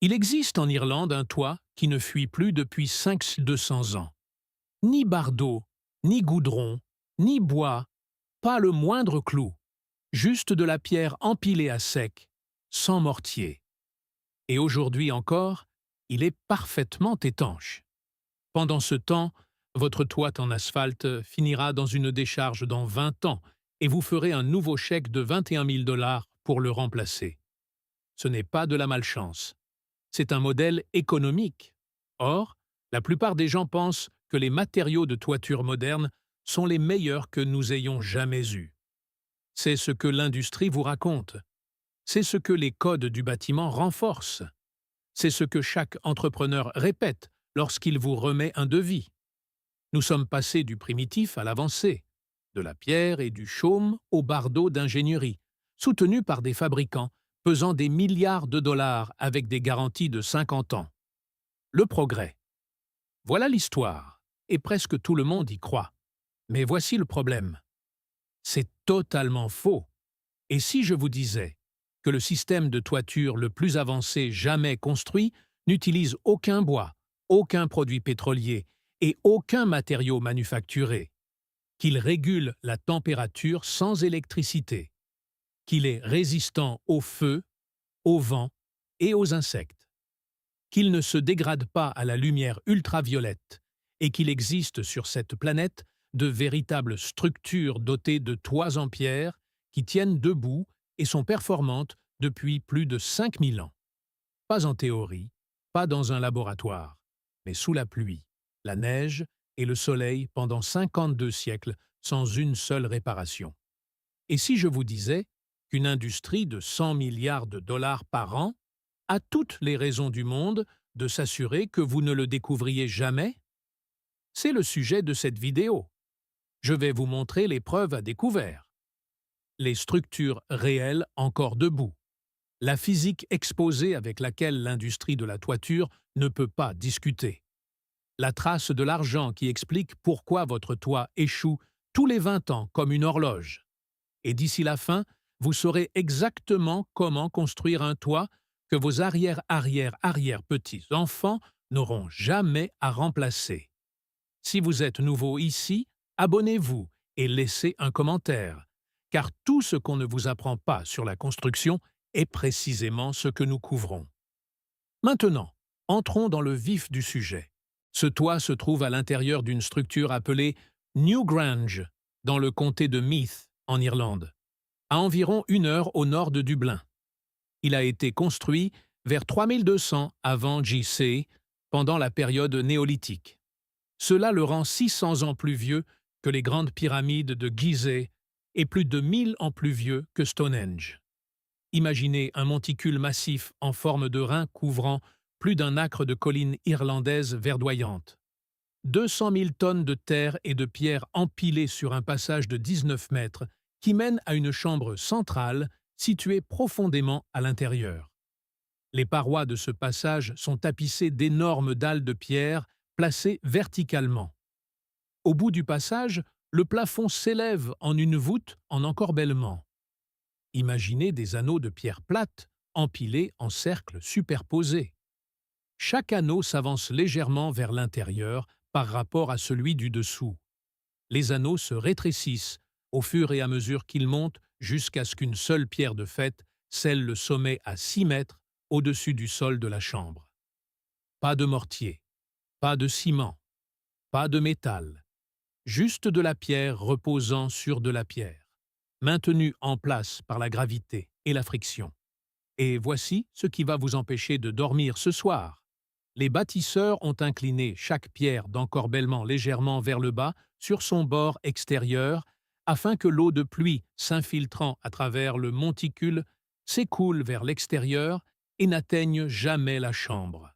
Il existe en Irlande un toit qui ne fuit plus depuis 200 ans. Ni bardeau, ni goudron, ni bois, pas le moindre clou, juste de la pierre empilée à sec, sans mortier. Et aujourd'hui encore, il est parfaitement étanche. Pendant ce temps, votre toit en asphalte finira dans une décharge dans 20 ans et vous ferez un nouveau chèque de 21 000 dollars pour le remplacer. Ce n'est pas de la malchance. C'est un modèle économique. Or, la plupart des gens pensent que les matériaux de toiture moderne sont les meilleurs que nous ayons jamais eus. C'est ce que l'industrie vous raconte. C'est ce que les codes du bâtiment renforcent. C'est ce que chaque entrepreneur répète lorsqu'il vous remet un devis. Nous sommes passés du primitif à l'avancé, de la pierre et du chaume au bardeau d'ingénierie, soutenus par des fabricants pesant des milliards de dollars avec des garanties de 50 ans. Le progrès. Voilà l'histoire, et presque tout le monde y croit. Mais voici le problème. C'est totalement faux. Et si je vous disais que le système de toiture le plus avancé jamais construit n'utilise aucun bois, aucun produit pétrolier et aucun matériau manufacturé, qu'il régule la température sans électricité, qu'il est résistant au feu, au vent et aux insectes, qu'il ne se dégrade pas à la lumière ultraviolette et qu'il existe sur cette planète de véritables structures dotées de toits en pierre qui tiennent debout et sont performantes depuis plus de 5000 ans. Pas en théorie, pas dans un laboratoire, mais sous la pluie, la neige et le soleil pendant 52 siècles sans une seule réparation. Et si je vous disais qu'une industrie de 100 milliards de dollars par an a toutes les raisons du monde de s'assurer que vous ne le découvriez jamais? C'est le sujet de cette vidéo. Je vais vous montrer les preuves à découvert. Les structures réelles encore debout. La physique exposée avec laquelle l'industrie de la toiture ne peut pas discuter. La trace de l'argent qui explique pourquoi votre toit échoue tous les 20 ans comme une horloge. Et d'ici la fin, vous saurez exactement comment construire un toit que vos arrière-petits-enfants n'auront jamais à remplacer. Si vous êtes nouveau ici, abonnez-vous et laissez un commentaire, car tout ce qu'on ne vous apprend pas sur la construction est précisément ce que nous couvrons. Maintenant, entrons dans le vif du sujet. Ce toit se trouve à l'intérieur d'une structure appelée Newgrange, dans le comté de Meath, en Irlande, à environ 1 heure au nord de Dublin. Il a été construit vers 3200 avant J.C., pendant la période néolithique. Cela le rend 600 ans plus vieux que les grandes pyramides de Gizeh et plus de 1000 ans plus vieux que Stonehenge. Imaginez un monticule massif en forme de rein couvrant plus d'un acre de collines irlandaises verdoyantes. 200 000 tonnes de terre et de pierre empilées sur un passage de 19 mètres qui mène à une chambre centrale située profondément à l'intérieur. Les parois de ce passage sont tapissées d'énormes dalles de pierre placées verticalement. Au bout du passage, le plafond s'élève en une voûte en encorbellement. Imaginez des anneaux de pierre plate empilés en cercles superposés. Chaque anneau s'avance légèrement vers l'intérieur par rapport à celui du dessous. Les anneaux se rétrécissent au fur et à mesure qu'ils montent jusqu'à ce qu'une seule pierre de faite scelle le sommet à 6 mètres au-dessus du sol de la chambre. Pas de mortier, pas de ciment, pas de métal, juste de la pierre reposant sur de la pierre, maintenue en place par la gravité et la friction. Et voici ce qui va vous empêcher de dormir ce soir. Les bâtisseurs ont incliné chaque pierre d'encorbellement légèrement vers le bas sur son bord extérieur afin que l'eau de pluie s'infiltrant à travers le monticule s'écoule vers l'extérieur et n'atteigne jamais la chambre.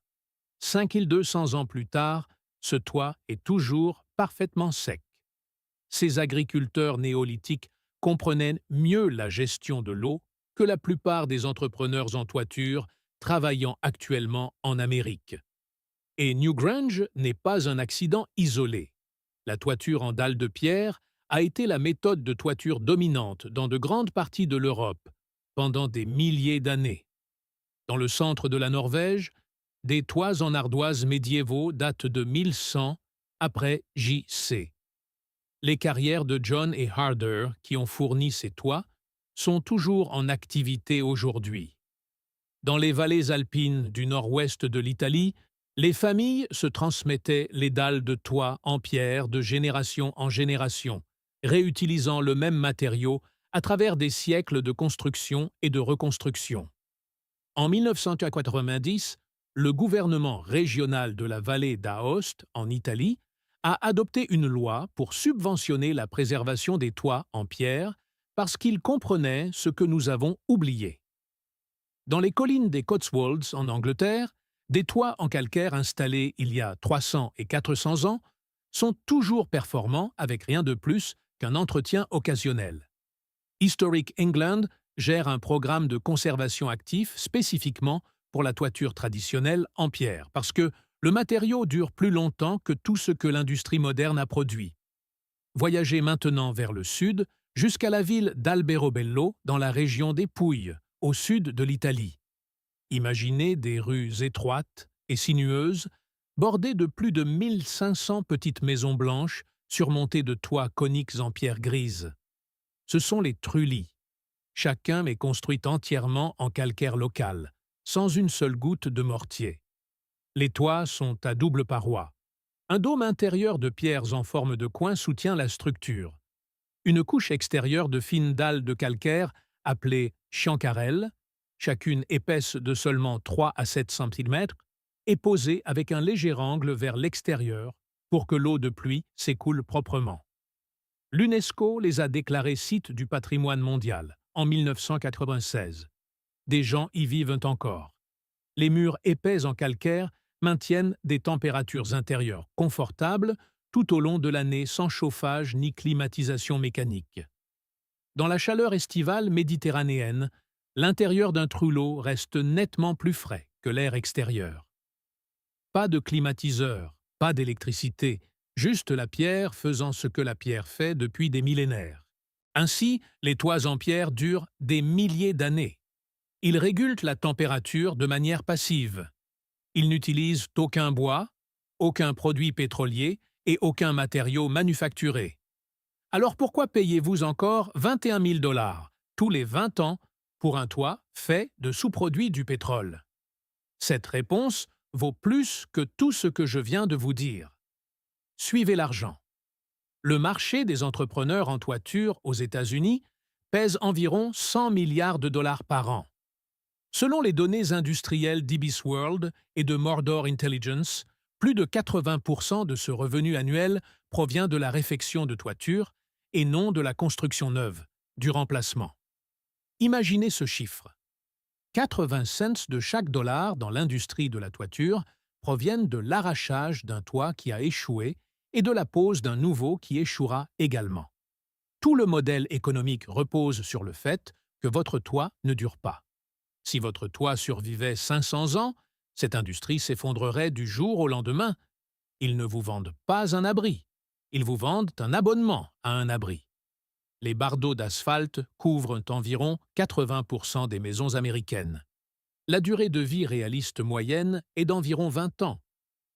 5200 ans plus tard, ce toit est toujours parfaitement sec. Ces agriculteurs néolithiques comprenaient mieux la gestion de l'eau que la plupart des entrepreneurs en toiture travaillant actuellement en Amérique. Et Newgrange n'est pas un accident isolé. La toiture en dalles de pierre a été la méthode de toiture dominante dans de grandes parties de l'Europe pendant des milliers d'années. Dans le centre de la Norvège, des toits en ardoise médiévaux datent de 1100 après J.C. Les carrières de John et Harder, qui ont fourni ces toits, sont toujours en activité aujourd'hui. Dans les vallées alpines du nord-ouest de l'Italie, les familles se transmettaient les dalles de toit en pierre de génération en génération, réutilisant le même matériau à travers des siècles de construction et de reconstruction. En 1990, le gouvernement régional de la vallée d'Aoste, en Italie, a adopté une loi pour subventionner la préservation des toits en pierre parce qu'il comprenait ce que nous avons oublié. Dans les collines des Cotswolds, en Angleterre, des toits en calcaire installés il y a 300 et 400 ans sont toujours performants avec rien de plus qu'un entretien occasionnel. Historic England gère un programme de conservation actif spécifiquement pour la toiture traditionnelle en pierre, parce que le matériau dure plus longtemps que tout ce que l'industrie moderne a produit. Voyagez maintenant vers le sud, jusqu'à la ville d'Alberobello, dans la région des Pouilles, au sud de l'Italie. Imaginez des rues étroites et sinueuses, bordées de plus de 1500 petites maisons blanches surmontées de toits coniques en pierre grise. Ce sont les trullis. Chacun est construit entièrement en calcaire local, sans une seule goutte de mortier. Les toits sont à double paroi. Un dôme intérieur de pierres en forme de coin soutient la structure. Une couche extérieure de fines dalles de calcaire, appelées chiancarelles, chacune épaisse de seulement 3 à 7 cm, est posée avec un léger angle vers l'extérieur pour que l'eau de pluie s'écoule proprement. L'UNESCO les a déclarés sites du patrimoine mondial en 1996. Des gens y vivent encore. Les murs épais en calcaire maintiennent des températures intérieures confortables tout au long de l'année sans chauffage ni climatisation mécanique. Dans la chaleur estivale méditerranéenne, l'intérieur d'un trulot reste nettement plus frais que l'air extérieur. Pas de climatiseur, pas d'électricité, juste la pierre faisant ce que la pierre fait depuis des millénaires. Ainsi, les toits en pierre durent des milliers d'années. Ils régulent la température de manière passive. Ils n'utilisent aucun bois, aucun produit pétrolier et aucun matériau manufacturé. Alors pourquoi payez-vous encore 21 000 $ tous les 20 ans pour un toit fait de sous-produits du pétrole? Cette réponse vaut plus que tout ce que je viens de vous dire. Suivez l'argent. Le marché des entrepreneurs en toiture aux États-Unis pèse environ 100 milliards de dollars par an. Selon les données industrielles d'IBISWorld et de Mordor Intelligence, plus de 80% de ce revenu annuel provient de la réfection de toiture et non de la construction neuve, du remplacement. Imaginez ce chiffre. 80 cents de chaque dollar dans l'industrie de la toiture proviennent de l'arrachage d'un toit qui a échoué et de la pose d'un nouveau qui échouera également. Tout le modèle économique repose sur le fait que votre toit ne dure pas. Si votre toit survivait 500 ans, cette industrie s'effondrerait du jour au lendemain. Ils ne vous vendent pas un abri, ils vous vendent un abonnement à un abri. Les bardeaux d'asphalte couvrent environ 80% des maisons américaines. La durée de vie réaliste moyenne est d'environ 20 ans.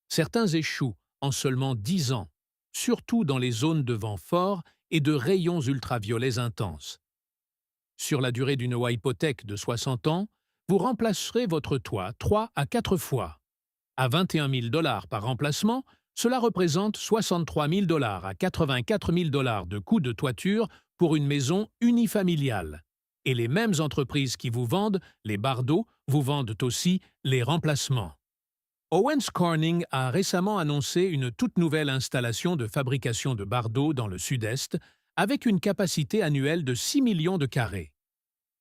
Certains échouent en seulement 10 ans, surtout dans les zones de vent fort et de rayons ultraviolets intenses. Sur la durée d'une hypothèque de 60 ans, vous remplacerez votre toit 3 à 4 fois. À 21 000 $ par remplacement, cela représente 63 000 $ à 84 000 $ de coût de toiture pour une maison unifamiliale. Et les mêmes entreprises qui vous vendent les bardeaux vous vendent aussi les remplacements. Owens Corning a récemment annoncé une toute nouvelle installation de fabrication de bardeaux dans le sud-est avec une capacité annuelle de 6 millions de carrés.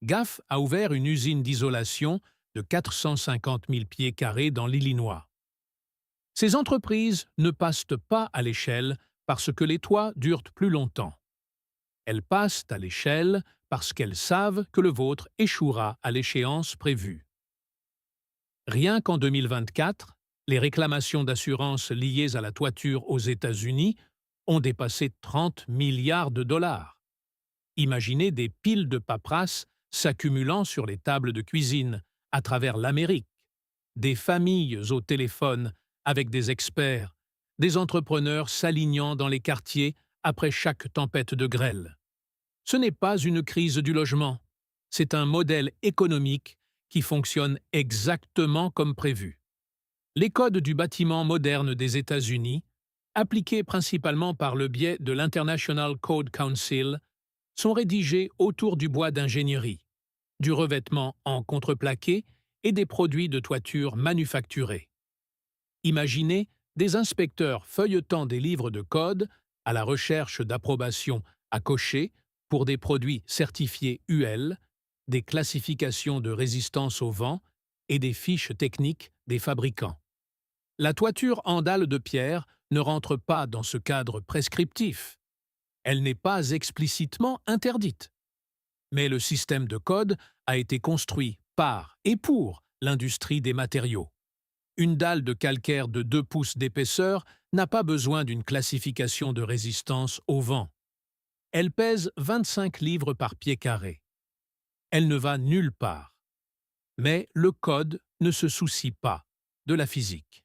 GAF a ouvert une usine d'isolation de 450 000 pieds carrés dans l'Illinois. Ces entreprises ne passent pas à l'échelle parce que les toits durent plus longtemps. Elles passent à l'échelle parce qu'elles savent que le vôtre échouera à l'échéance prévue. Rien qu'en 2024, les réclamations d'assurance liées à la toiture aux États-Unis ont dépassé 30 milliards de dollars. Imaginez des piles de paperasse s'accumulant sur les tables de cuisine, à travers l'Amérique, des familles au téléphone avec des experts, des entrepreneurs s'alignant dans les quartiers après chaque tempête de grêle. Ce n'est pas une crise du logement, c'est un modèle économique qui fonctionne exactement comme prévu. Les codes du bâtiment moderne des États-Unis, appliqués principalement par le biais de l'International Code Council, sont rédigés autour du bois d'ingénierie, du revêtement en contreplaqué et des produits de toiture manufacturés. Imaginez des inspecteurs feuilletant des livres de code à la recherche d'approbation à cocher pour des produits certifiés UL, des classifications de résistance au vent et des fiches techniques des fabricants. La toiture en dalles de pierre ne rentre pas dans ce cadre prescriptif. Elle n'est pas explicitement interdite. Mais le système de code a été construit par et pour l'industrie des matériaux. Une dalle de calcaire de 2 pouces d'épaisseur n'a pas besoin d'une classification de résistance au vent. Elle pèse 25 livres par pied carré. Elle ne va nulle part. Mais le code ne se soucie pas de la physique.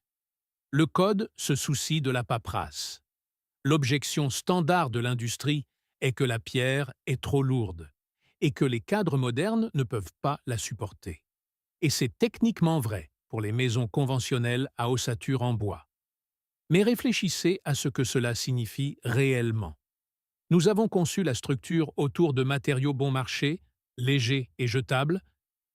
Le code se soucie de la paperasse. L'objection standard de l'industrie est que la pierre est trop lourde et que les cadres modernes ne peuvent pas la supporter. Et c'est techniquement vrai pour les maisons conventionnelles à ossature en bois. Mais réfléchissez à ce que cela signifie réellement. Nous avons conçu la structure autour de matériaux bon marché, légers et jetables,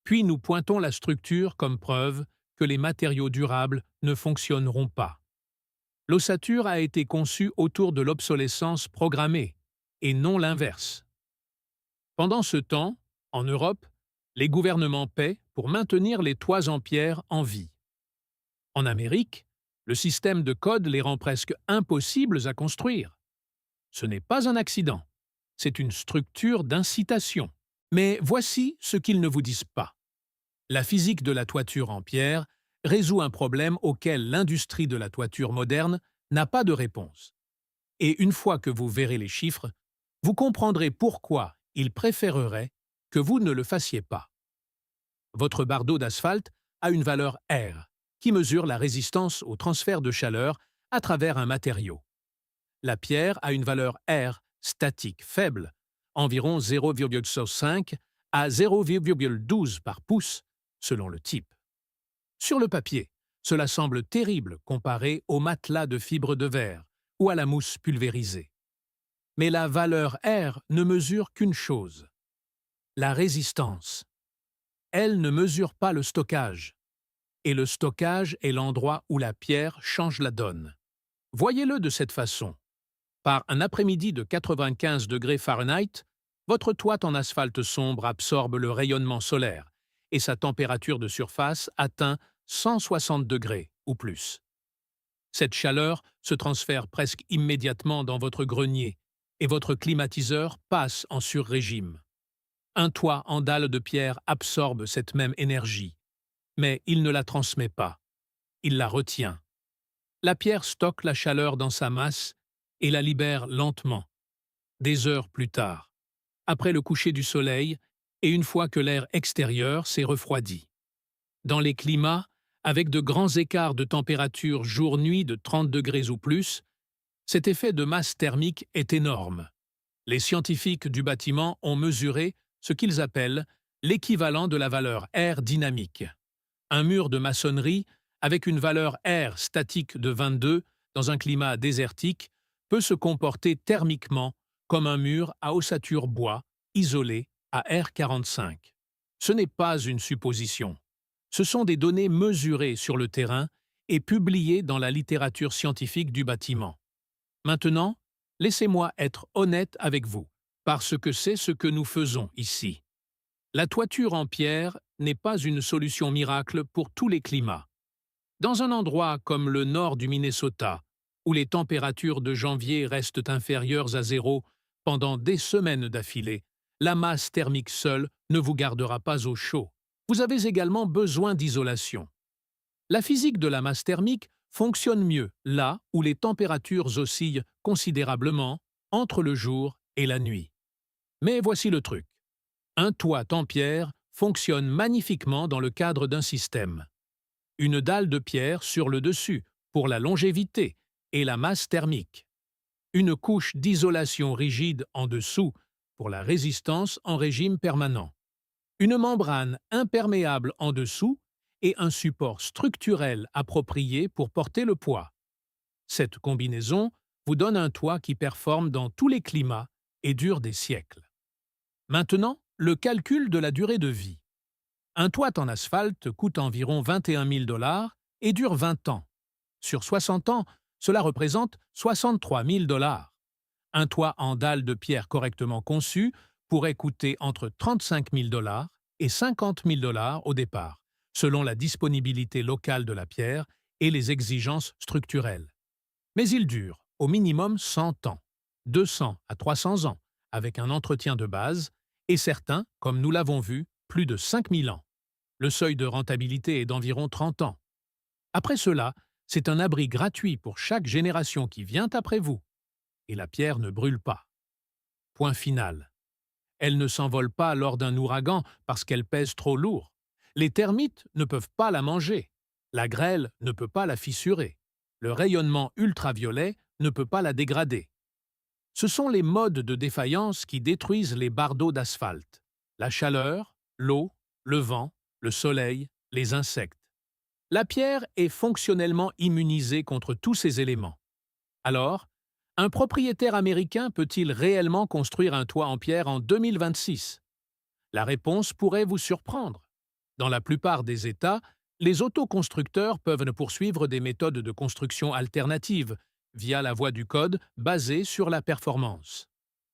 puis nous pointons la structure comme preuve que les matériaux durables ne fonctionneront pas. L'ossature a été conçue autour de l'obsolescence programmée, et non l'inverse. Pendant ce temps, en Europe, les gouvernements paient pour maintenir les toits en pierre en vie. En Amérique, le système de code les rend presque impossibles à construire. Ce n'est pas un accident, c'est une structure d'incitation. Mais voici ce qu'ils ne vous disent pas. La physique de la toiture en pierre résout un problème auquel l'industrie de la toiture moderne n'a pas de réponse. Et une fois que vous verrez les chiffres, vous comprendrez pourquoi ils préféreraient que vous ne le fassiez pas. Votre bardeau d'asphalte a une valeur R, qui mesure la résistance au transfert de chaleur à travers un matériau. La pierre a une valeur R statique faible, environ 0,5 à 0,12 par pouce, selon le type. Sur le papier, cela semble terrible comparé au matelas de fibres de verre ou à la mousse pulvérisée. Mais la valeur R ne mesure qu'une chose, la résistance. Elle ne mesure pas le stockage. Et le stockage est l'endroit où la pierre change la donne. Voyez-le de cette façon. Par un après-midi de 95 degrés Fahrenheit, votre toit en asphalte sombre absorbe le rayonnement solaire et sa température de surface atteint 160 degrés ou plus. Cette chaleur se transfère presque immédiatement dans votre grenier et votre climatiseur passe en sur-régime. Un toit en dalles de pierre absorbe cette même énergie, mais il ne la transmet pas. Il la retient. La pierre stocke la chaleur dans sa masse et la libère lentement, des heures plus tard, après le coucher du soleil et une fois que l'air extérieur s'est refroidi. Dans les climats, avec de grands écarts de température jour-nuit de 30 degrés ou plus, cet effet de masse thermique est énorme. Les scientifiques du bâtiment ont mesuré ce qu'ils appellent l'équivalent de la valeur R dynamique. Un mur de maçonnerie avec une valeur R statique de 22 dans un climat désertique peut se comporter thermiquement comme un mur à ossature bois isolé à R45. Ce n'est pas une supposition. Ce sont des données mesurées sur le terrain et publiées dans la littérature scientifique du bâtiment. Maintenant, laissez-moi être honnête avec vous, parce que c'est ce que nous faisons ici. La toiture en pierre n'est pas une solution miracle pour tous les climats. Dans un endroit comme le nord du Minnesota, où les températures de janvier restent inférieures à zéro pendant des semaines d'affilée, la masse thermique seule ne vous gardera pas au chaud. Vous avez également besoin d'isolation. La physique de la masse thermique fonctionne mieux là où les températures oscillent considérablement entre le jour et la nuit. Mais voici le truc. Un toit en pierre fonctionne magnifiquement dans le cadre d'un système. Une dalle de pierre sur le dessus, pour la longévité et la masse thermique. Une couche d'isolation rigide en dessous, pour la résistance en régime permanent. Une membrane imperméable en dessous et un support structurel approprié pour porter le poids. Cette combinaison vous donne un toit qui performe dans tous les climats et dure des siècles. Maintenant, le calcul de la durée de vie. Un toit en asphalte coûte environ 21 000 $ et dure 20 ans. Sur 60 ans, cela représente 63 000 $. Un toit en dalle de pierre correctement conçu pourrait coûter entre 35 000 $ et 50 000 $ au départ, selon la disponibilité locale de la pierre et les exigences structurelles. Mais il dure au minimum 100 ans, 200 à 300 ans, avec un entretien de base, et certains, comme nous l'avons vu, plus de 5 000 ans. Le seuil de rentabilité est d'environ 30 ans. Après cela, c'est un abri gratuit pour chaque génération qui vient après vous. Et la pierre ne brûle pas. Point final. Elle ne s'envole pas lors d'un ouragan parce qu'elle pèse trop lourd. Les termites ne peuvent pas la manger. La grêle ne peut pas la fissurer. Le rayonnement ultraviolet ne peut pas la dégrader. Ce sont les modes de défaillance qui détruisent les bardeaux d'asphalte. La chaleur, l'eau, le vent, le soleil, les insectes. La pierre est fonctionnellement immunisée contre tous ces éléments. Alors, un propriétaire américain peut-il réellement construire un toit en pierre en 2026? La réponse pourrait vous surprendre. Dans la plupart des États, les autoconstructeurs peuvent poursuivre des méthodes de construction alternatives via la voie du code basée sur la performance.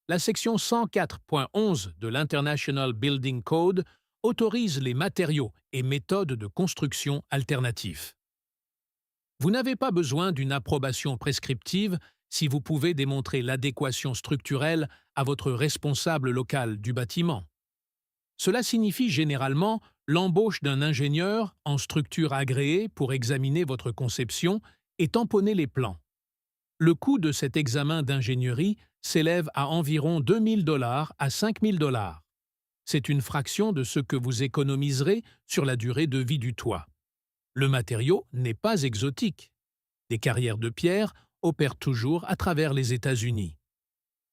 La section 104.11 de l'International Building Code autorise les matériaux et méthodes de construction alternatifs. Vous n'avez pas besoin d'une approbation prescriptive si vous pouvez démontrer l'adéquation structurelle à votre responsable local du bâtiment. Cela signifie généralement l'embauche d'un ingénieur en structure agréée pour examiner votre conception et tamponner les plans. Le coût de cet examen d'ingénierie s'élève à environ 2 000 $ à 5 000 $. C'est une fraction de ce que vous économiserez sur la durée de vie du toit. Le matériau n'est pas exotique. Des carrières de pierre opèrent toujours à travers les États-Unis.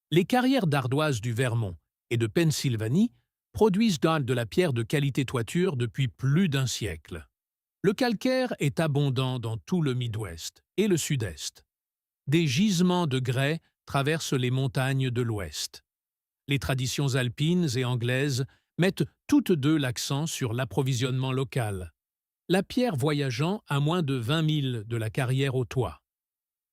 Les carrières d'ardoise du Vermont et de Pennsylvanie produisent de la pierre de qualité toiture depuis plus d'un siècle. Le calcaire est abondant dans tout le Midwest et le Sud-Est. Des gisements de grès traversent les montagnes de l'Ouest. Les traditions alpines et anglaises mettent toutes deux l'accent sur l'approvisionnement local. La pierre voyageant à moins de 20 000 de la carrière au toit.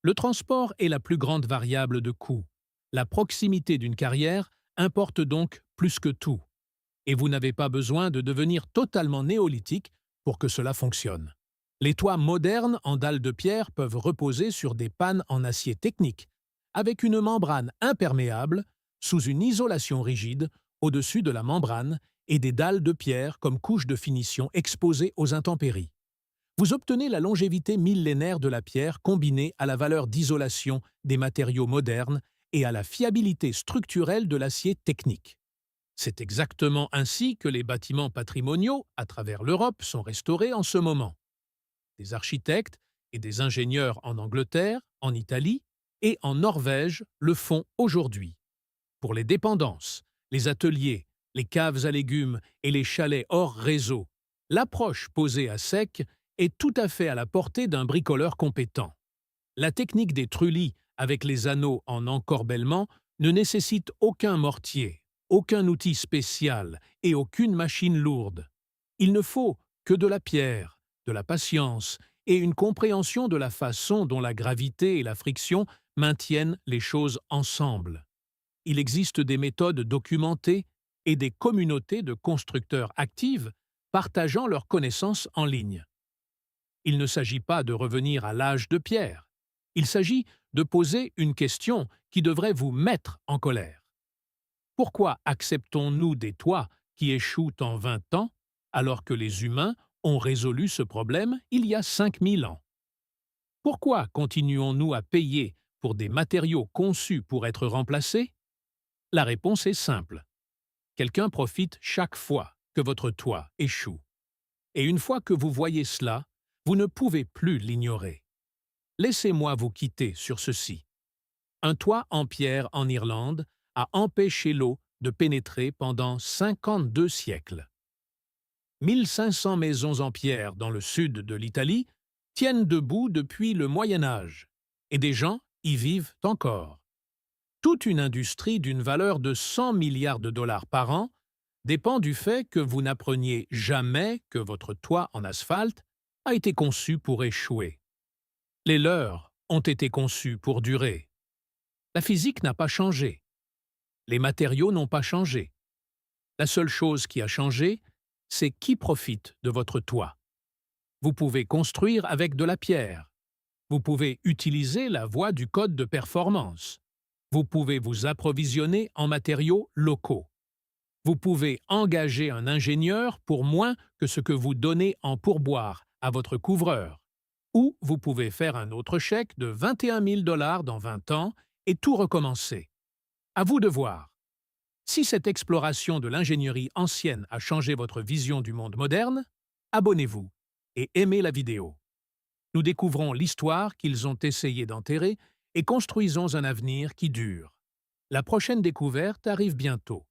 Le transport est la plus grande variable de coût. La proximité d'une carrière importe donc plus que tout. Et vous n'avez pas besoin de devenir totalement néolithique pour que cela fonctionne. Les toits modernes en dalles de pierre peuvent reposer sur des pannes en acier technique, avec une membrane imperméable, sous une isolation rigide, au-dessus de la membrane, et des dalles de pierre comme couche de finition exposées aux intempéries. Vous obtenez la longévité millénaire de la pierre combinée à la valeur d'isolation des matériaux modernes et à la fiabilité structurelle de l'acier technique. C'est exactement ainsi que les bâtiments patrimoniaux à travers l'Europe sont restaurés en ce moment. Des architectes et des ingénieurs en Angleterre, en Italie et en Norvège le font aujourd'hui. Pour les dépendances, les ateliers, les caves à légumes et les chalets hors réseau, l'approche posée à sec est tout à fait à la portée d'un bricoleur compétent. La technique des trullis avec les anneaux en encorbellement ne nécessite aucun mortier, aucun outil spécial et aucune machine lourde. Il ne faut que de la pierre, de la patience et une compréhension de la façon dont la gravité et la friction maintiennent les choses ensemble. Il existe des méthodes documentées et des communautés de constructeurs actives partageant leurs connaissances en ligne. Il ne s'agit pas de revenir à l'âge de pierre. Il s'agit de poser une question qui devrait vous mettre en colère. Pourquoi acceptons-nous des toits qui échouent en 20 ans alors que les humains ont résolu ce problème il y a 5000 ans? Pourquoi continuons-nous à payer pour des matériaux conçus pour être remplacés? La réponse est simple. Quelqu'un profite chaque fois que votre toit échoue. Et une fois que vous voyez cela, vous ne pouvez plus l'ignorer. Laissez-moi vous quitter sur ceci. Un toit en pierre en Irlande a empêché l'eau de pénétrer pendant 52 siècles. 1500 maisons en pierre dans le sud de l'Italie tiennent debout depuis le Moyen Âge, et des gens y vivent encore. Toute une industrie d'une valeur de 100 milliards de dollars par an dépend du fait que vous n'appreniez jamais que votre toit en asphalte a été conçu pour échouer. Les leurs ont été conçus pour durer. La physique n'a pas changé. Les matériaux n'ont pas changé. La seule chose qui a changé, c'est qui profite de votre toit. Vous pouvez construire avec de la pierre. Vous pouvez utiliser la voie du code de performance. Vous pouvez vous approvisionner en matériaux locaux. Vous pouvez engager un ingénieur pour moins que ce que vous donnez en pourboire à votre couvreur. Ou vous pouvez faire un autre chèque de 21 000 $ dans 20 ans et tout recommencer. À vous de voir. Si cette exploration de l'ingénierie ancienne a changé votre vision du monde moderne, abonnez-vous et aimez la vidéo. Nous découvrons l'histoire qu'ils ont essayé d'enterrer et construisons un avenir qui dure. La prochaine découverte arrive bientôt.